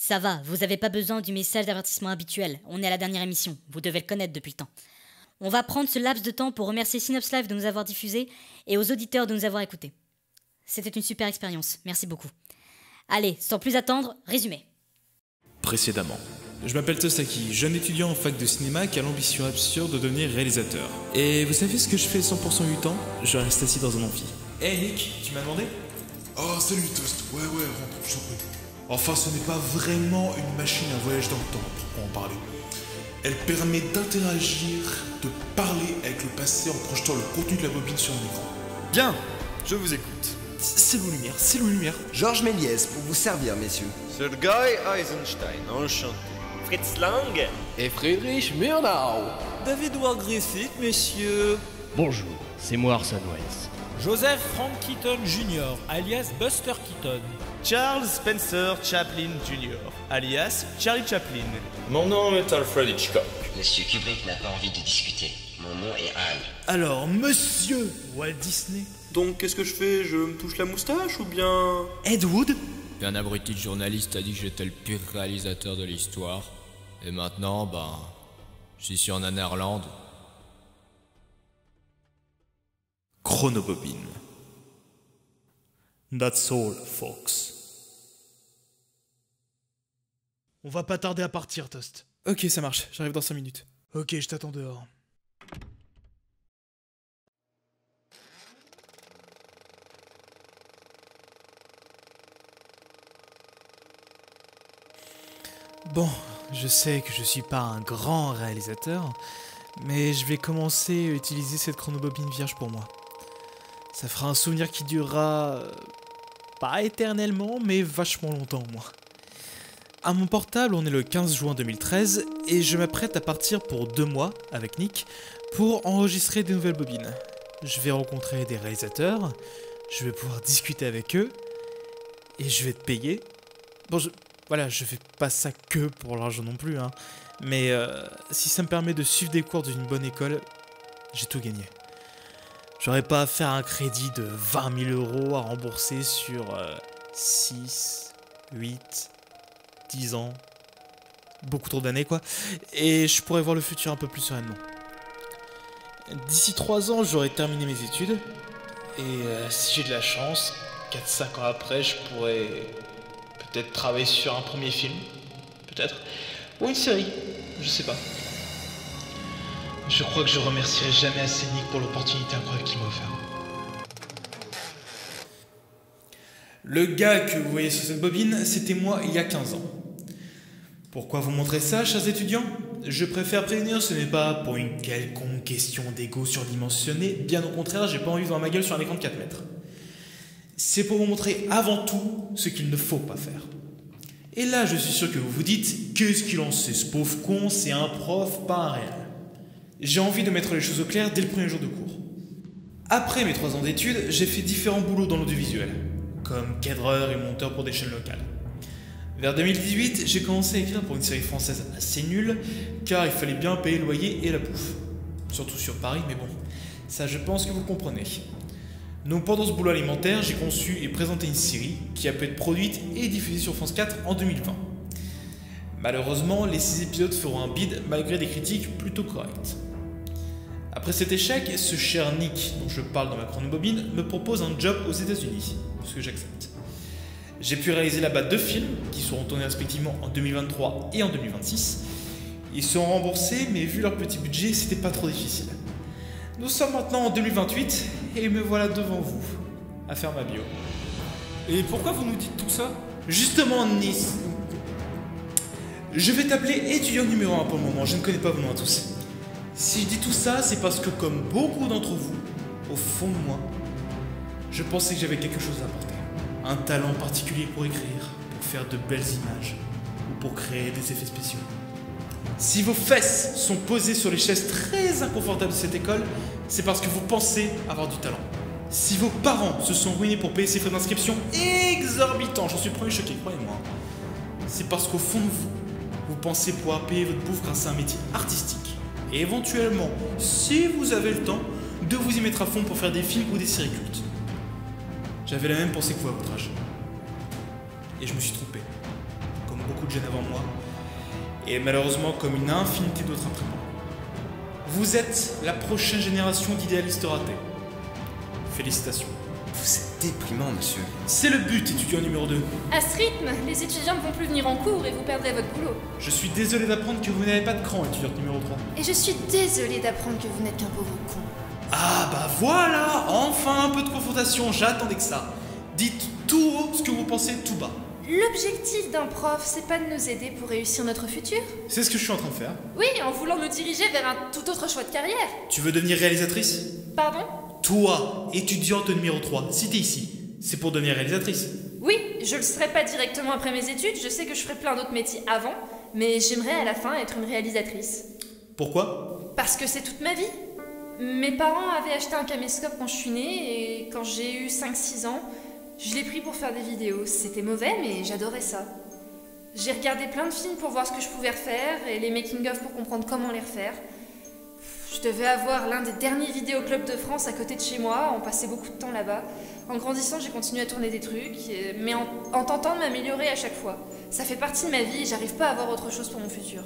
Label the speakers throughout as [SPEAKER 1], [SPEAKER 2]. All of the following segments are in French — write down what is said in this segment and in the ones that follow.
[SPEAKER 1] Ça va, vous avez pas besoin du message d'avertissement habituel. On est à la dernière émission, vous devez le connaître depuis le temps. On va prendre ce laps de temps pour remercier Synops Live de nous avoir diffusé et aux auditeurs de nous avoir écoutés. C'était une super expérience, merci beaucoup. Allez, sans plus attendre, résumé.
[SPEAKER 2] Précédemment. Je m'appelle Tosaki, jeune étudiant en fac de cinéma qui a l'ambition absurde de devenir réalisateur. Et vous savez ce que je fais 100% du temps? Je reste assis dans un amphi. Hey Nick, tu m'as demandé?
[SPEAKER 3] Oh salut Toast, ouais rentre, je t'en prie. Enfin ce n'est pas vraiment une machine à voyage dans le temps, pour en parler. Elle permet d'interagir, de parler avec le passé en projetant le contenu de la bobine sur un écran.
[SPEAKER 4] Bien, je vous écoute.
[SPEAKER 2] C'est nos lumières.
[SPEAKER 5] Georges Méliès pour vous servir, messieurs.
[SPEAKER 4] Sergei Eisenstein, enchanté.
[SPEAKER 6] Fritz Lang
[SPEAKER 7] et Friedrich Murnau.
[SPEAKER 6] David Ward Griffith, messieurs.
[SPEAKER 7] Bonjour, c'est moi Orson Welles.
[SPEAKER 8] Joseph Frank Keaton Jr., alias Buster Keaton.
[SPEAKER 6] Charles Spencer Chaplin Jr., alias Charlie Chaplin.
[SPEAKER 9] Mon nom est Alfred Hitchcock.
[SPEAKER 10] Monsieur Kubrick n'a pas envie de discuter. Mon nom est Hal.
[SPEAKER 2] Alors, monsieur Walt Disney.
[SPEAKER 6] Donc, qu'est-ce que je fais? Je me touche la moustache ou bien...
[SPEAKER 2] Ed Wood?
[SPEAKER 11] Un abruti de journaliste a dit que j'étais le pire réalisateur de l'histoire. Et maintenant, je suis sur Nannerland.
[SPEAKER 2] Chronobobine. That's all, folks.
[SPEAKER 12] On va pas tarder à partir, Toast.
[SPEAKER 2] Ok, ça marche, j'arrive dans 5 minutes.
[SPEAKER 12] Ok, je t'attends dehors. Bon, je sais que je suis pas un grand réalisateur, mais je vais commencer à utiliser cette chronobobine vierge pour moi. Ça fera un souvenir qui durera... pas éternellement, mais vachement longtemps au moins. À mon portable, on est le 15 juin 2013, et je m'apprête à partir pour 2 mois, avec Nick, pour enregistrer des nouvelles bobines. Je vais rencontrer des réalisateurs, je vais pouvoir discuter avec eux, et je vais te payer. Bon, Voilà, je fais pas ça que pour l'argent non plus, hein. Mais si ça me permet de suivre des cours d'une bonne école, j'ai tout gagné. J'aurais pas à faire un crédit de 20 000 € à rembourser sur 6, 8, 10 ans. Beaucoup trop d'années, quoi. Et je pourrais voir le futur un peu plus sereinement. D'ici 3 ans, j'aurai terminé mes études. Et si j'ai de la chance, 4-5 ans après, je pourrais... peut-être travailler sur un premier film, peut-être, ou une série, je sais pas. Je crois que je remercierai jamais assez Nick pour l'opportunité incroyable qu'il m'a offert. Le gars que vous voyez sur cette bobine, c'était moi il y a 15 ans. Pourquoi vous montrer ça, chers étudiants? Je préfère prévenir, ce n'est pas pour une quelconque question d'ego surdimensionné, bien au contraire, j'ai pas envie de voir ma gueule sur un écran de 4 mètres. C'est pour vous montrer avant tout ce qu'il ne faut pas faire. Et là, je suis sûr que vous vous dites, qu'est-ce qu'il en sait, ce pauvre con, c'est un prof, pas un réel. J'ai envie de mettre les choses au clair dès le premier jour de cours. Après mes 3 ans d'études, j'ai fait différents boulots dans l'audiovisuel, comme cadreur et monteur pour des chaînes locales. Vers 2018, j'ai commencé à écrire pour une série française assez nulle, car il fallait bien payer le loyer et la bouffe. Surtout sur Paris, mais bon, ça je pense que vous comprenez. Donc pendant ce boulot alimentaire, j'ai conçu et présenté une série qui a pu être produite et diffusée sur France 4 en 2020. Malheureusement, les 6 épisodes feront un bide malgré des critiques plutôt correctes. Après cet échec, ce cher Nick dont je parle dans ma chronobobine me propose un job aux États-Unis, ce que j'accepte. J'ai pu réaliser là-bas 2 films qui seront tournés respectivement en 2023 et en 2026. Ils seront remboursés, mais vu leur petit budget, c'était pas trop difficile. Nous sommes maintenant en 2028 et me voilà devant vous, à faire ma bio.
[SPEAKER 4] Et pourquoi vous nous dites tout ça?
[SPEAKER 12] Justement, Nice. Je vais t'appeler étudiant numéro 1 pour le moment, je ne connais pas vos noms à tous. Si je dis tout ça, c'est parce que comme beaucoup d'entre vous, au fond de moi, je pensais que j'avais quelque chose à apporter. Un talent particulier pour écrire, pour faire de belles images, ou pour créer des effets spéciaux. Si vos fesses sont posées sur les chaises très inconfortables de cette école, c'est parce que vous pensez avoir du talent. Si vos parents se sont ruinés pour payer ces frais d'inscription exorbitants, j'en suis le premier choqué, croyez-moi, c'est parce qu'au fond de vous, vous pensez pouvoir payer votre bouffe grâce à un métier artistique. Et éventuellement, si vous avez le temps, de vous y mettre à fond pour faire des films ou des séries cultes. J'avais la même pensée que vous à votre âge. Et je me suis trompé. Comme beaucoup de jeunes avant moi, et malheureusement comme une infinité d'autres après moi. Vous êtes la prochaine génération d'idéalistes ratés. Félicitations.
[SPEAKER 5] Vous êtes déprimant, monsieur.
[SPEAKER 12] C'est le but, étudiant numéro 2.
[SPEAKER 13] À ce rythme, les étudiants ne vont plus venir en cours et vous perdrez votre boulot.
[SPEAKER 12] Je suis désolé d'apprendre que vous n'avez pas de cran, étudiante numéro 3.
[SPEAKER 13] Et je suis désolée d'apprendre que vous n'êtes qu'un pauvre con.
[SPEAKER 12] Ah bah voilà, enfin un peu de confrontation, j'attendais que ça. Dites tout haut ce que vous pensez tout bas.
[SPEAKER 13] L'objectif d'un prof, c'est pas de nous aider pour réussir notre futur?
[SPEAKER 12] C'est ce que je suis en train de faire.
[SPEAKER 13] Oui, en voulant nous diriger vers un tout autre choix de carrière.
[SPEAKER 12] Tu veux devenir réalisatrice?
[SPEAKER 13] Pardon?
[SPEAKER 12] Toi, étudiante numéro 3, si t'es ici, c'est pour devenir réalisatrice.
[SPEAKER 13] Oui, je le serai pas directement après mes études, je sais que je ferai plein d'autres métiers avant, mais j'aimerais à la fin être une réalisatrice.
[SPEAKER 12] Pourquoi?
[SPEAKER 13] Parce que c'est toute ma vie. Mes parents avaient acheté un caméscope quand je suis née, et quand j'ai eu 5-6 ans, je l'ai pris pour faire des vidéos. C'était mauvais, mais j'adorais ça. J'ai regardé plein de films pour voir ce que je pouvais refaire, et les making-of pour comprendre comment les refaire. Je devais avoir l'un des derniers vidéoclubs de France à côté de chez moi, on passait beaucoup de temps là-bas. En grandissant, j'ai continué à tourner des trucs, mais en tentant de m'améliorer à chaque fois. Ça fait partie de ma vie et j'arrive pas à avoir autre chose pour mon futur.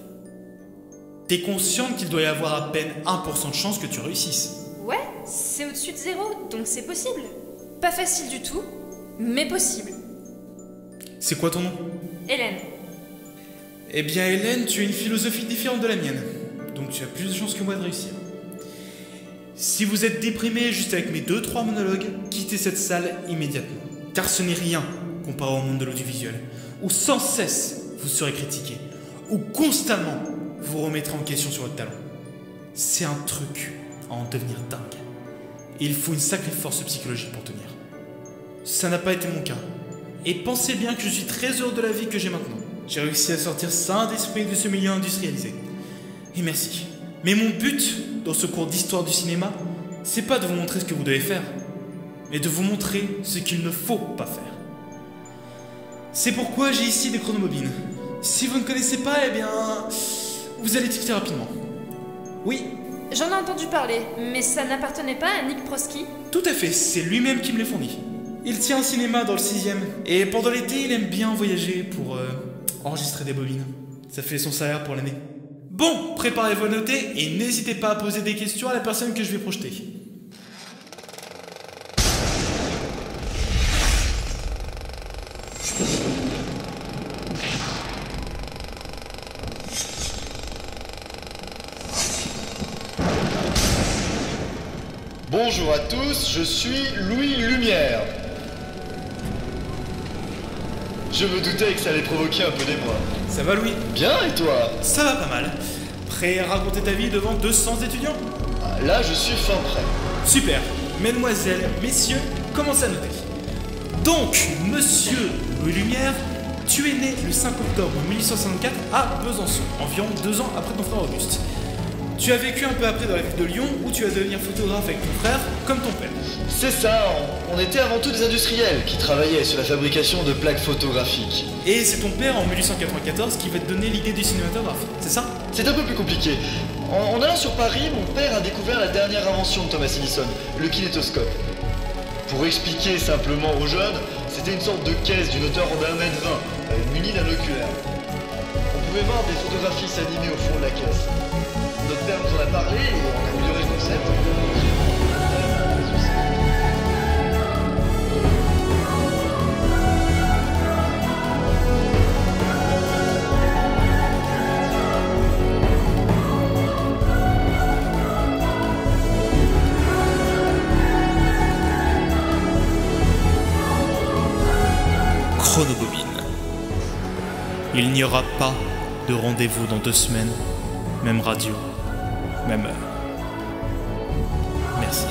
[SPEAKER 12] T'es consciente qu'il doit y avoir à peine 1% de chance que tu réussisses?
[SPEAKER 13] Ouais, c'est au-dessus de 0, donc c'est possible. Pas facile du tout, mais possible.
[SPEAKER 12] C'est quoi ton nom?
[SPEAKER 13] Hélène.
[SPEAKER 12] Eh bien Hélène, tu as une philosophie différente de la mienne. Donc tu as plus de chances que moi de réussir. Si vous êtes déprimé juste avec mes 2-3 monologues, quittez cette salle immédiatement. Car ce n'est rien comparé au monde de l'audiovisuel, où sans cesse vous serez critiqué, où constamment vous remettrez en question sur votre talent. C'est un truc à en devenir dingue. Et il faut une sacrée force psychologique pour tenir. Ça n'a pas été mon cas. Et pensez bien que je suis très heureux de la vie que j'ai maintenant. J'ai réussi à sortir sain d'esprit de ce milieu industrialisé. Et merci. Mais mon but dans ce cours d'histoire du cinéma, c'est pas de vous montrer ce que vous devez faire, mais de vous montrer ce qu'il ne faut pas faire. C'est pourquoi j'ai ici des chronobobines. Si vous ne connaissez pas, eh bien, vous allez tilter rapidement. Oui.
[SPEAKER 13] J'en ai entendu parler, mais ça n'appartenait pas à Nick Prosky?
[SPEAKER 12] Tout à fait, c'est lui-même qui me les fournit. Il tient un cinéma dans le 6e, et pendant l'été, il aime bien voyager pour enregistrer des bobines. Ça fait son salaire pour l'année. Bon, préparez-vous à noter et n'hésitez pas à poser des questions à la personne que je vais projeter.
[SPEAKER 14] Bonjour à tous, je suis Louis Lumière. Je me doutais que ça allait provoquer un peu d'émoi.
[SPEAKER 12] Ça va Louis?
[SPEAKER 14] Bien, et toi?
[SPEAKER 12] Ça va pas mal. Prêt à raconter ta vie devant 200 étudiants?
[SPEAKER 14] Là, je suis fin prêt.
[SPEAKER 12] Super. Mesdemoiselles, messieurs, commencez à noter. Donc, monsieur Louis Lumière, tu es né le 5 octobre 1864 à Besançon, environ 2 ans après ton frère Auguste. Tu as vécu un peu après dans la ville de Lyon, où tu vas devenir photographe avec ton frère, comme ton père.
[SPEAKER 14] C'est ça, on était avant tout des industriels qui travaillaient sur la fabrication de plaques photographiques.
[SPEAKER 12] Et c'est ton père en 1894 qui va te donner l'idée du cinématographe, c'est ça?
[SPEAKER 14] C'est un peu plus compliqué. En allant sur Paris, mon père a découvert la dernière invention de Thomas Edison, le kinétoscope. Pour expliquer simplement aux jeunes, c'était une sorte de caisse d'une hauteur d'1,20 m, munie d'un oculaire. On pouvait voir des photographies s'animer au fond de la caisse. Notre père nous en a parlé et on a amélioré le concept.
[SPEAKER 12] Chronobobine. Il n'y aura pas de rendez-vous dans 2 semaines, même radio, même heure. Merci.